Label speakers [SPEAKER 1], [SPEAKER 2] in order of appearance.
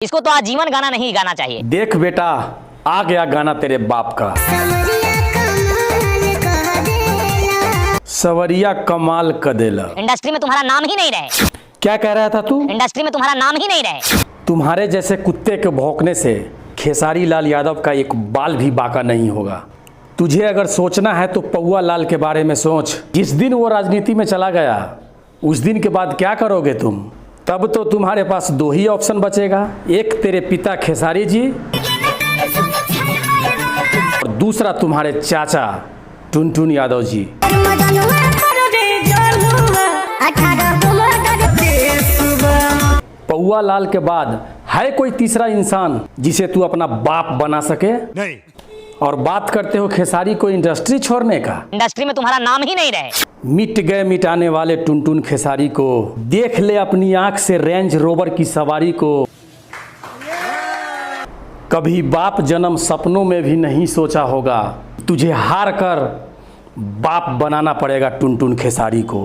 [SPEAKER 1] इसको तो आजीवन गाना नहीं गाना चाहिए।
[SPEAKER 2] देख बेटा, आ गया गाना तेरे बाप का। सवरिया कमाल कदेला।
[SPEAKER 1] इंडस्ट्री में तुम्हारा नाम ही नहीं रहे।
[SPEAKER 2] क्या कह रहा था तू?
[SPEAKER 1] इंडस्ट्री में तुम्हारा नाम ही नहीं रहे।
[SPEAKER 2] तुम्हारे जैसे कुत्ते के भौंकने से खेसारी लाल यादव का एक बाल भी बाका नहीं होगा। तुझे अगर सोचना है तो पौआ लाल के बारे में सोच। जिस दिन वो राजनीति में चला गया उस दिन के बाद क्या करोगे तुम? तब तो तुम्हारे पास दो ही ऑप्शन बचेगा, एक तेरे पिता खेसारी जी और दूसरा तुम्हारे चाचा टुनटुन यादव जी। पौआ लाल के बाद है कोई तीसरा इंसान जिसे तू अपना बाप बना सके? नहीं। और बात करते हो खेसारी को इंडस्ट्री छोड़ने का?
[SPEAKER 1] इंडस्ट्री में तुम्हारा नाम ही नहीं रहे।
[SPEAKER 2] मिट गए मिटाने वाले टुनटुन खेसारी को देख ले अपनी आंख से रेंज रोवर की सवारी को। कभी बाप जन्म सपनों में भी नहीं सोचा होगा, तुझे हार कर बाप बनाना पड़ेगा टुनटुन खेसारी को।